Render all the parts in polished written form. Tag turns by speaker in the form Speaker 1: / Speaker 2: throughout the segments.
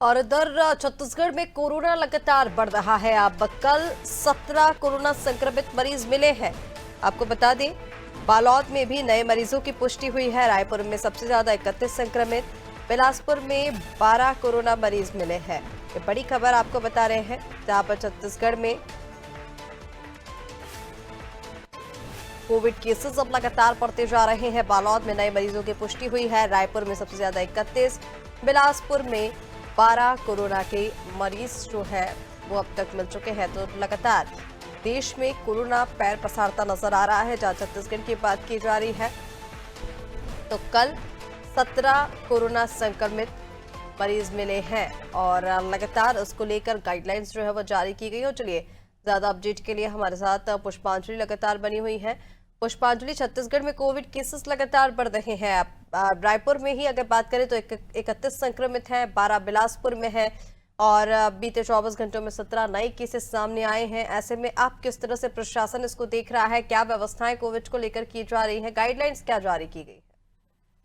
Speaker 1: और उधर छत्तीसगढ़ में कोरोना लगातार बढ़ रहा है। अब कल 17 कोरोना संक्रमित मरीज मिले हैं। आपको बता दें, बालोद में भी नए मरीजों की पुष्टि हुई है। रायपुर में सबसे ज्यादा 31 संक्रमित, बिलासपुर में 12 कोरोना मरीज मिले हैं। ये बड़ी खबर आपको बता रहे हैं, जहां पर छत्तीसगढ़ में कोविड केसेस अब लगातार बढ़ते जा रहे हैं। बालोद में नए मरीजों की पुष्टि हुई है। रायपुर में सबसे ज्यादा 31, बिलासपुर में 12 कोरोना के मरीज जो है वो अब तक मिल चुके हैं। तो लगातार देश में कोरोना पैर पसारता नजर आ रहा है। जहां छत्तीसगढ़ की बात की जा रही है तो कल 17 कोरोना संक्रमित मरीज मिले हैं और लगातार उसको लेकर गाइडलाइंस जो है वो जारी की गई है। चलिए, ज्यादा अपडेट के लिए हमारे साथ पुष्पांजलि लगातार बनी हुई है। पुष्पांजलि, छत्तीसगढ़ में कोविड केसेस लगातार बढ़ रहे हैं। रायपुर में ही अगर बात करें तो 31 संक्रमित हैं, 12 बिलासपुर में है और बीते 24 घंटों में 17 नए केसेस सामने आए हैं। ऐसे में आप किस तरह से प्रशासन इसको देख रहा है? क्या व्यवस्थाएं कोविड को लेकर की जा रही है? गाइडलाइंस क्या जारी की गई है?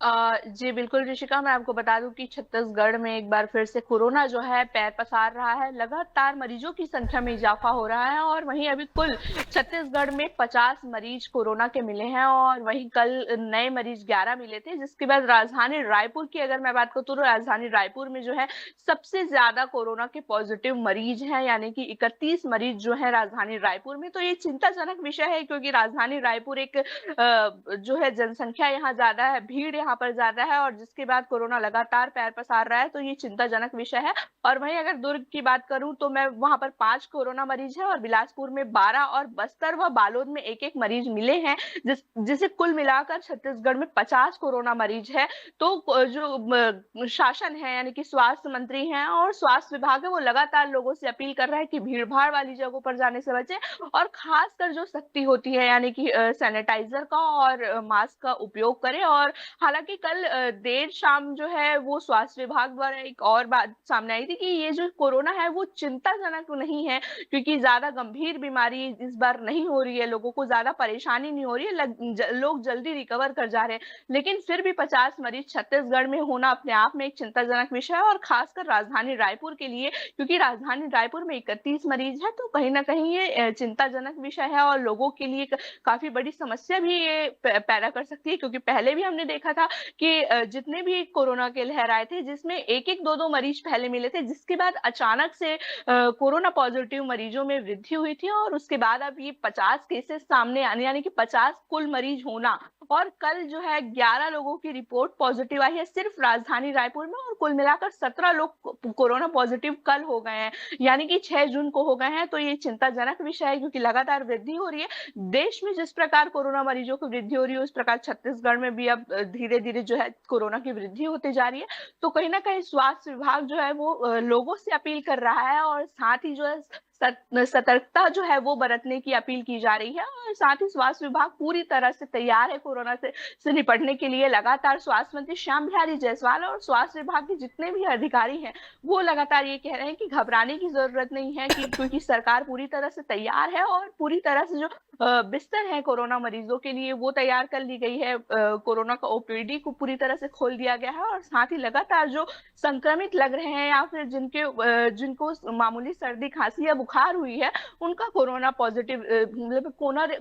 Speaker 2: जी बिल्कुल ऋषिका, मैं आपको बता दूं कि छत्तीसगढ़ में एक बार फिर से कोरोना जो है पैर पसार रहा है। लगातार मरीजों की संख्या में इजाफा हो रहा है और वहीं अभी कुल छत्तीसगढ़ में 50 मरीज कोरोना के मिले हैं और वहीं कल नए मरीज 11 मिले थे। जिसके बाद राजधानी रायपुर की अगर मैं बात करूँ तो राजधानी रायपुर में जो है सबसे ज्यादा कोरोना के पॉजिटिव मरीज हैं, यानी कि 31 मरीज जो है राजधानी रायपुर में। तो ये चिंताजनक विषय है क्योंकि राजधानी रायपुर एक जो है जनसंख्या यहाँ ज्यादा है, भीड़ यहाँ पर ज्यादा है और जिसके बाद कोरोना लगातार पैर पसार रहा है। तो ये चिंताजनक विषय है। और वहीं अगर दुर्ग की बात करूं तो मैं वहां पर 5 कोरोना मरीज है और बिलासपुर में 12 और बस्तर व बालोद में एक मरीज मिले हैं, जिसे कुल मिलाकर छत्तीसगढ़ में 50 कोरोना मरीज है। तो जो शासन है यानी कि स्वास्थ्य मंत्री हैं और स्वास्थ्य विभाग है वो लगातार लोगों से अपील कर रहा है कि भीड़ भाड़ वाली जगहों पर जाने से बचें और खासकर जो सख्ती होती है यानी कि सैनिटाइजर का और मास्क का उपयोग करें। और हालांकि कल देर शाम जो है वो स्वास्थ्य विभाग द्वारा एक और बात सामने आई थी कि ये जो कोरोना है वो चिंताजनक नहीं है क्योंकि ज्यादा गंभीर बीमारी इस बार नहीं हो रही है, लोगों को ज्यादा परेशानी नहीं हो रही है, लोग जल्दी रिकवर कर जा रहे हैं। लेकिन फिर भी 50 मरीज छत्तीसगढ़ में होना अपने आप में एक चिंताजनक विषय है और खासकर राजधानी रायपुर के लिए, क्योंकि राजधानी रायपुर में 31 मरीज है। तो कहीं ना कहीं ये चिंताजनक विषय है और लोगों के लिए काफी बड़ी समस्या भी ये पैदा कर सकती है क्योंकि पहले भी हमने देखा था कि जितने भी कोरोना के लहर आए थे जिसमें एक दो मरीज पहले मिले थे, जिसके बाद अचानक से कोरोना पॉजिटिव मरीजों में वृद्धि हुई थी और उसके बाद अब ये 50 केसेस सामने आने यानी कि 50 कुल मरीज होना। और कल जो है 11 लोगों की रिपोर्ट पॉजिटिव आई है सिर्फ राजधानी रायपुर में और कुल मिलाकर 17 लोग कोरोना पॉजिटिव कल हो गए हैं, यानी कि 6 जून को हो गए हैं। तो ये चिंताजनक विषय है क्योंकि लगातार वृद्धि हो रही है। देश में जिस प्रकार कोरोना मरीजों की वृद्धि हो रही है उस प्रकार छत्तीसगढ़ में भी अब धीरे धीरे जो है कोरोना की वृद्धि होती जा रही है। तो कहीं ना कहीं स्वास्थ्य विभाग जो है वो लोगों से अपील कर रहा है और साथ ही जो है सतर्कता जो है वो बरतने की अपील की जा रही है। और साथ ही स्वास्थ्य विभाग पूरी तरह से तैयार है कोरोना से निपटने के लिए। लगातार स्वास्थ्य मंत्री श्याम बिहारी जायसवाल और स्वास्थ्य विभाग के जितने भी अधिकारी हैं वो लगातार ये कह रहे हैं कि घबराने की जरूरत नहीं है क्योंकि सरकार पूरी तरह से तैयार है और पूरी तरह से जो बिस्तर है कोरोना मरीजों के लिए वो तैयार कर ली गई है। कोरोना का ओपीडी को पूरी तरह से खोल दिया गया है और साथ ही लगातार जो संक्रमित लग रहे हैं या फिर जिनको मामूली सर्दी खांसी या बुखार हुई है उनका कोरोना पॉजिटिव मतलब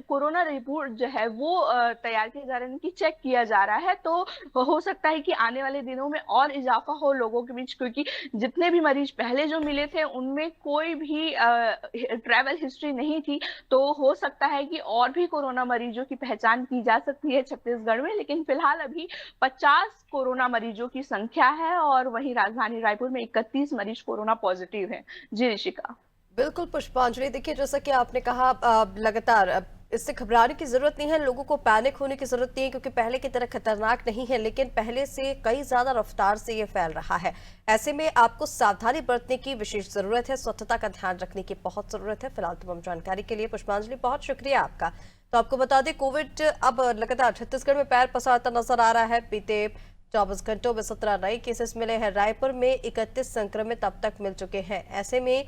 Speaker 2: कोरोना रिपोर्ट जो है वो तैयार किए जा रहे हैं, उनकी चेक किया जा रहा है। तो हो सकता है कि आने वाले दिनों में और इजाफा हो लोगों के बीच, क्योंकि जितने भी मरीज पहले जो मिले थे उनमें कोई भी ट्रैवल हिस्ट्री नहीं थी। तो हो सकता है कि और भी कोरोना मरीजों की पहचान की जा सकती है छत्तीसगढ़ में। लेकिन फिलहाल अभी 50 कोरोना मरीजों की संख्या है और वहीं राजधानी रायपुर में 31 मरीज कोरोना पॉजिटिव हैं। जी ऋषिका।
Speaker 1: बिल्कुल पुष्पांजलि, देखिए जैसा कि आपने कहा, लगातार इससे घबराने की जरूरत नहीं है, लोगों को पैनिक होने की जरूरत नहीं है क्योंकि पहले की तरह खतरनाक नहीं है, लेकिन पहले से कई ज्यादा रफ्तार से ये फैल रहा है। ऐसे में आपको सावधानी बरतने की विशेष जरूरत है, स्वच्छता का ध्यान रखने की बहुत जरूरत है। फिलहाल तमाम जानकारी के लिए पुष्पांजलि बहुत शुक्रिया आपका। तो आपको बता दें, कोविड अब लगातार छत्तीसगढ़ में पैर पसारता नजर आ रहा है। बीते 24 घंटों में 17 नए केसेस मिले हैं। रायपुर में 31 संक्रमित अब तक मिल चुके हैं। ऐसे में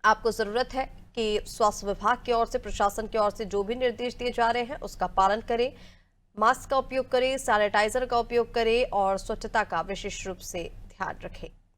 Speaker 1: आपको जरूरत है कि स्वास्थ्य विभाग की ओर से, प्रशासन की ओर से जो भी निर्देश दिए जा रहे हैं उसका पालन करें, मास्क का उपयोग करें, सैनिटाइजर का उपयोग करें और स्वच्छता का विशेष रूप से ध्यान रखें।